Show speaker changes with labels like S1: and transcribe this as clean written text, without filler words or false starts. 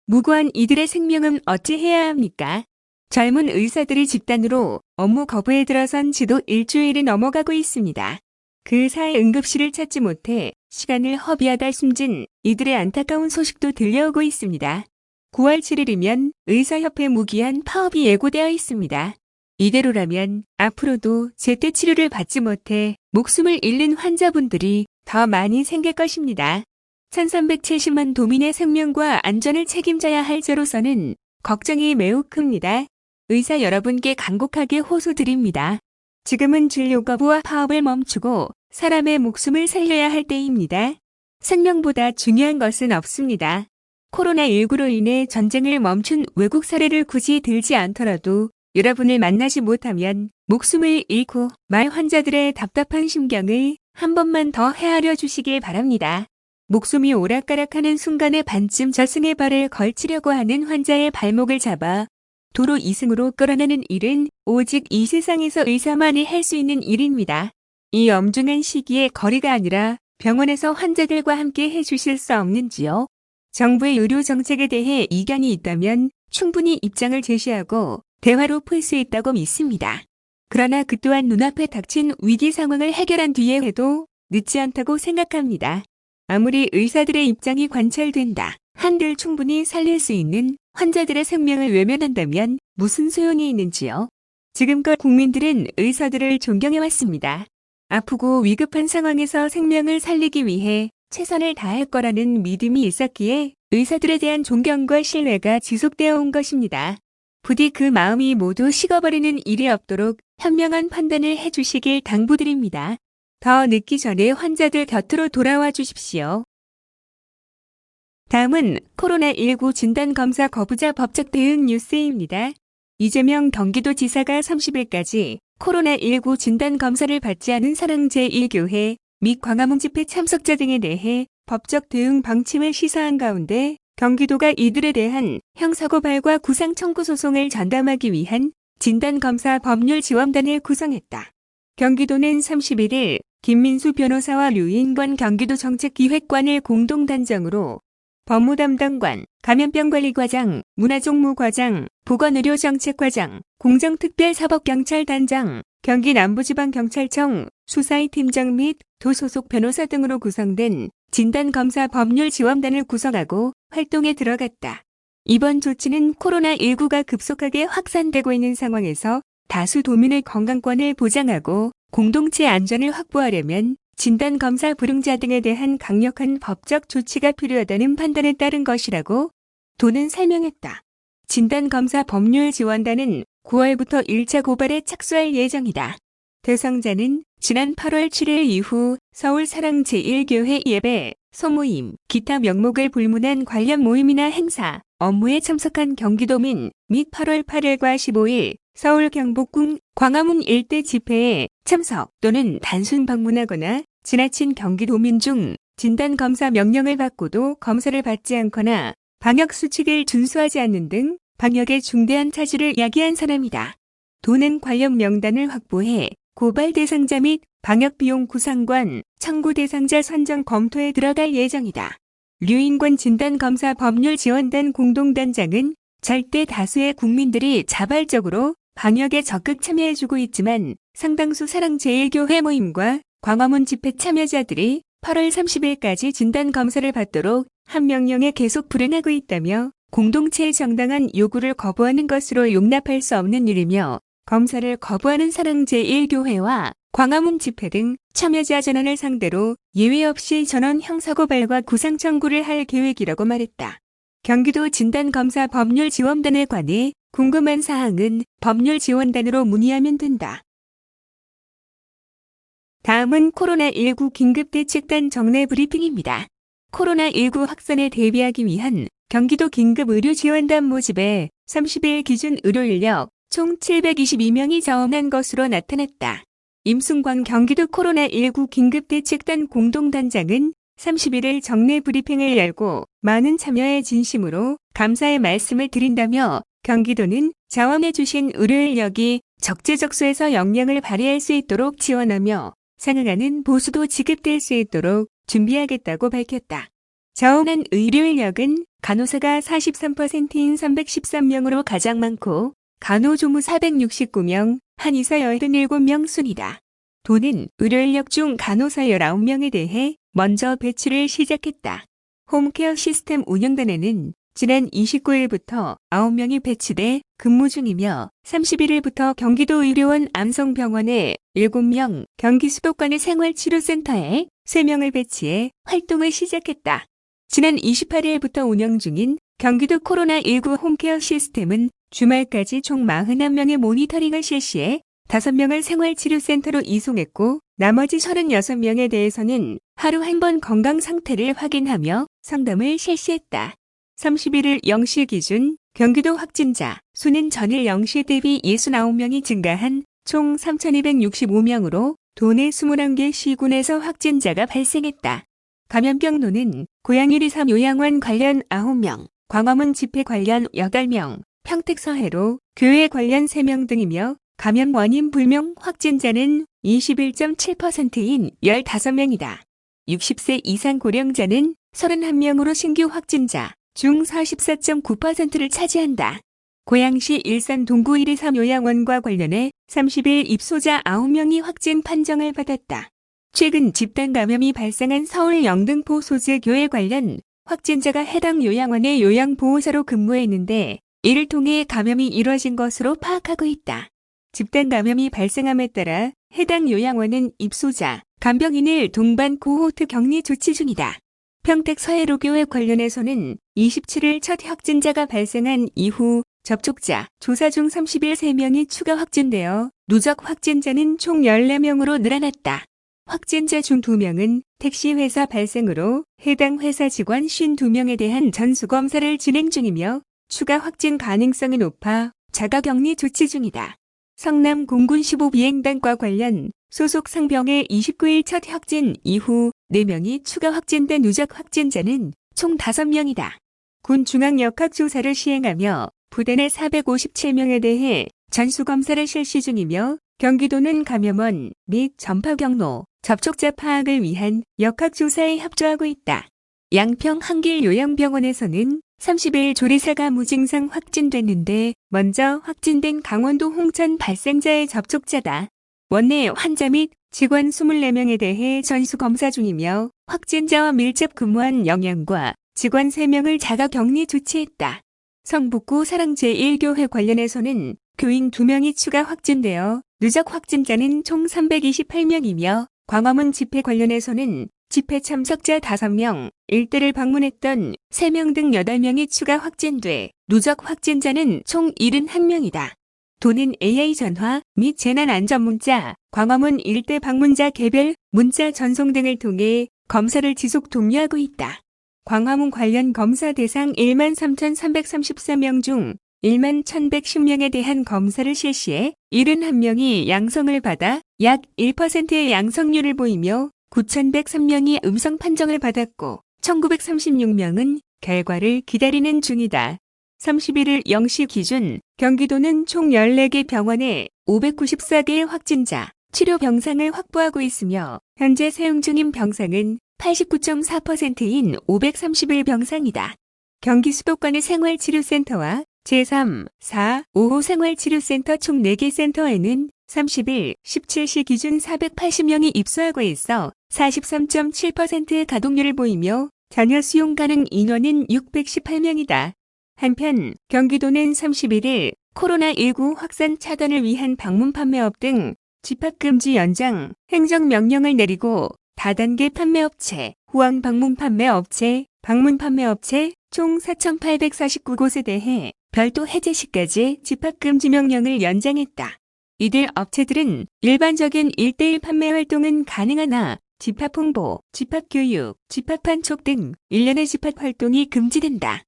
S1: 무고한 이들의 생명은 어찌해야 합니까? 젊은 의사들이 집단으로 업무 거부에 들어선 지도 일주일이 넘어가고 있습니다. 그 사이 응급실을 찾지 못해 시간을 허비하다 숨진 이들의 안타까운 소식도 들려오고 있습니다. 9월 7일이면 의사협회 무기한 파업이 예고되어 있습니다. 이대로라면 앞으로도 제때 치료를 받지 못해 목숨을 잃는 환자분들이 더 많이 생길 것입니다. 1370만 도민의 생명과 안전을 책임져야 할 저로서는 걱정이 매우 큽니다. 의사 여러분께 간곡하게 호소드립니다. 지금은 진료 거부와 파업을 멈추고 사람의 목숨을 살려야 할 때입니다. 생명보다 중요한 것은 없습니다. 코로나19로 인해 전쟁을 멈춘 외국 사례를 굳이 들지 않더라도 여러분을 만나지 못하면 목숨을 잃고 말 환자들의 답답한 심경을 한 번만 더 헤아려 주시길 바랍니다. 목숨이 오락가락하는 순간에 반쯤 저승의 발을 걸치려고 하는 환자의 발목을 잡아 도로 이승으로 끌어내는 일은 오직 이 세상에서 의사만이 할 수 있는 일입니다. 이 엄중한 시기에 거리가 아니라 병원에서 환자들과 함께 해주실 수 없는지요? 정부의 의료 정책에 대해 이견이 있다면 충분히 입장을 제시하고 대화로 풀 수 있다고 믿습니다. 그러나 그 또한 눈앞에 닥친 위기 상황을 해결한 뒤에 해도 늦지 않다고 생각합니다. 아무리 의사들의 입장이 관철된다 한들 충분히 살릴 수 있는 환자들의 생명을 외면한다면 무슨 소용이 있는지요? 지금껏 국민들은 의사들을 존경해왔습니다. 아프고 위급한 상황에서 생명을 살리기 위해 최선을 다할 거라는 믿음이 있었기에 의사들에 대한 존경과 신뢰가 지속되어 온 것입니다. 부디 그 마음이 모두 식어버리는 일이 없도록 현명한 판단을 해주시길 당부드립니다. 더 늦기 전에 환자들 곁으로 돌아와 주십시오. 다음은 코로나19 진단검사 거부자 법적 대응 뉴스입니다. 이재명 경기도지사가 30일까지 코로나19 진단검사를 받지 않은 사랑 제1교회 및 광화문 집회 참석자 등에 대해 법적 대응 방침을 시사한 가운데 경기도가 이들에 대한 형사고발과 구상 청구 소송을 전담하기 위한 진단검사 법률지원단을 구성했다. 경기도는 31일 김민수 변호사와 류인권 경기도 정책기획관을 공동단장으로 법무담당관, 감염병관리과장, 문화종무과장, 보건의료정책과장, 공정특별사법경찰단장, 경기남부지방경찰청, 수사위 팀장 및 도소속 변호사 등으로 구성된 진단검사 법률지원단을 구성하고 활동에 들어갔다. 이번 조치는 코로나19가 급속하게 확산되고 있는 상황에서 다수 도민의 건강권을 보장하고 공동체 안전을 확보하려면 진단검사 불응자 등에 대한 강력한 법적 조치가 필요하다는 판단에 따른 것이라고 도는 설명했다. 진단검사 법률지원단은 9월부터 1차 고발에 착수할 예정이다. 대상자는 지난 8월 7일 이후 서울 사랑 제1교회 예배, 소모임, 기타 명목을 불문한 관련 모임이나 행사, 업무에 참석한 경기도민 및 8월 8일과 15일 서울 경복궁 광화문 일대 집회에 참석 또는 단순 방문하거나 지나친 경기도민 중 진단검사 명령을 받고도 검사를 받지 않거나 방역수칙을 준수하지 않는 등 방역에 중대한 차질을 야기한 사람이다. 도는 관련 명단을 확보해 고발 대상자 및 방역비용 구상관, 청구 대상자 선정 검토에 들어갈 예정이다. 류인권 진단검사 법률지원단 공동단장은 절대 다수의 국민들이 자발적으로 방역에 적극 참여해주고 있지만 상당수 사랑 제1교회 모임과 광화문 집회 참여자들이 8월 30일까지 진단검사를 받도록 한 명령에 계속 불응하고 있다며 공동체의 정당한 요구를 거부하는 것으로 용납할 수 없는 일이며 검사를 거부하는 사랑 제1교회와 광화문 집회 등 참여자 전원을 상대로 예외 없이 전원 형사고발과 구상 청구를 할 계획이라고 말했다. 경기도 진단검사 법률지원단에 관해 궁금한 사항은 법률지원단으로 문의하면 된다. 다음은 코로나19 긴급대책단 정례 브리핑입니다. 코로나19 확산에 대비하기 위한 경기도 긴급의료지원단 모집에 30일 기준 의료인력 총 722명이 자원한 것으로 나타났다. 임순광 경기도 코로나19 긴급대책단 공동단장은 31일 정례 브리핑을 열고 많은 참여에 진심으로 감사의 말씀을 드린다며 경기도는 자원해 주신 의료인력이 적재적소에서 역량을 발휘할 수 있도록 지원하며 상응하는 보수도 지급될 수 있도록 준비하겠다고 밝혔다. 자원한 의료 인력은 간호사가 43%인 313명으로 가장 많고 간호조무 469명, 한의사 87명 순이다. 도는 의료 인력 중 간호사 19명에 대해 먼저 배치를 시작했다. 홈케어 시스템 운영단에는 지난 29일부터 9명이 배치돼 근무 중이며 31일부터 경기도 의료원 암성병원에 7명, 경기 수도권의 생활치료센터에 3명을 배치해 활동을 시작했다. 지난 28일부터 운영 중인 경기도 코로나19 홈케어 시스템은 주말까지 총 41명의 모니터링을 실시해 5명을 생활치료센터로 이송했고 나머지 36명에 대해서는 하루 한 번 건강 상태를 확인하며 상담을 실시했다. 31일 0시 기준 경기도 확진자 수는 전일 0시 대비 69명이 증가한 총 3,265명으로 도내 21개 시군에서 확진자가 발생했다. 감염병로는 고양이리삼 요양원 관련 9명, 광화문 집회 관련 8명, 평택서해로 교회 관련 3명 등이며 감염 원인 불명 확진자는 21.7%인 15명이다. 60세 이상 고령자는 31명으로 신규 확진자 중 44.9%를 차지한다. 고양시 일산 동구 123 요양원과 관련해 30일 입소자 9명이 확진 판정을 받았다. 최근 집단 감염이 발생한 서울 영등포 소재교회 관련 확진자가 해당 요양원의 요양보호사로 근무했는데 이를 통해 감염이 이뤄진 것으로 파악하고 있다. 집단 감염이 발생함에 따라 해당 요양원은 입소자, 간병인을 동반 코호트 격리 조치 중이다. 평택 서해로교회 관련해서는 27일 첫 확진자가 발생한 이후 접촉자 조사 중 30일 3명이 추가 확진되어 누적 확진자는 총 14명으로 늘어났다. 확진자 중 2명은 택시회사 발생으로 해당 회사 직원 52명에 대한 전수검사를 진행 중이며 추가 확진 가능성이 높아 자가격리 조치 중이다. 성남 공군 15비행단과 관련 소속 상병의 29일 첫 확진 이후 4명이 추가 확진된 누적 확진자는 총 5명이다. 군 중앙역학조사를 시행하며 부대 내 457명에 대해 전수검사를 실시 중이며 경기도는 감염원 및 전파 경로, 접촉자 파악을 위한 역학조사에 협조하고 있다. 양평 한길 요양병원에서는 30일 조리사가 무증상 확진됐는데 먼저 확진된 강원도 홍천 발생자의 접촉자다. 원내 환자 및 직원 24명에 대해 전수검사 중이며 확진자와 밀접 근무한 영양과 직원 3명을 자가격리 조치했다. 성북구 사랑제1교회 관련해서는 교인 2명이 추가 확진되어 누적 확진자는 총 328명이며 광화문 집회 관련해서는 집회 참석자 5명, 일대를 방문했던 3명 등 8명이 추가 확진돼 누적 확진자는 총 71명이다. 도는 AI 전화 및 재난안전문자, 광화문 일대 방문자 개별 문자 전송 등을 통해 검사를 지속 독려하고 있다. 광화문 관련 검사 대상 13,334명 중 11,110명에 대한 검사를 실시해 71명이 양성을 받아 약 1%의 양성률을 보이며 9,103명이 음성 판정을 받았고 1,936명은 결과를 기다리는 중이다. 31일 0시 기준 경기도는 총 14개 병원에 594개의 확진자, 치료 병상을 확보하고 있으며 현재 사용 중인 병상은 89.4%인 531병상이다. 경기 수도권의 생활치료센터와 제3, 4, 5호 생활치료센터 총 4개 센터에는 30일 17시 기준 480명이 입소하고 있어 43.7%의 가동률을 보이며 전혀 수용 가능 인원은 618명이다. 한편 경기도는 31일 코로나19 확산 차단을 위한 방문 판매업 등 집합금지 연장 행정명령을 내리고 다단계 판매업체, 후황 방문 판매업체, 방문 판매업체 총 4,849곳에 대해 별도 해제 시까지 집합금지 명령을 연장했다. 이들 업체들은 일반적인 1:1 판매 활동은 가능하나 집합 홍보, 집합 교육, 집합 판촉 등 일련의 집합 활동이 금지된다.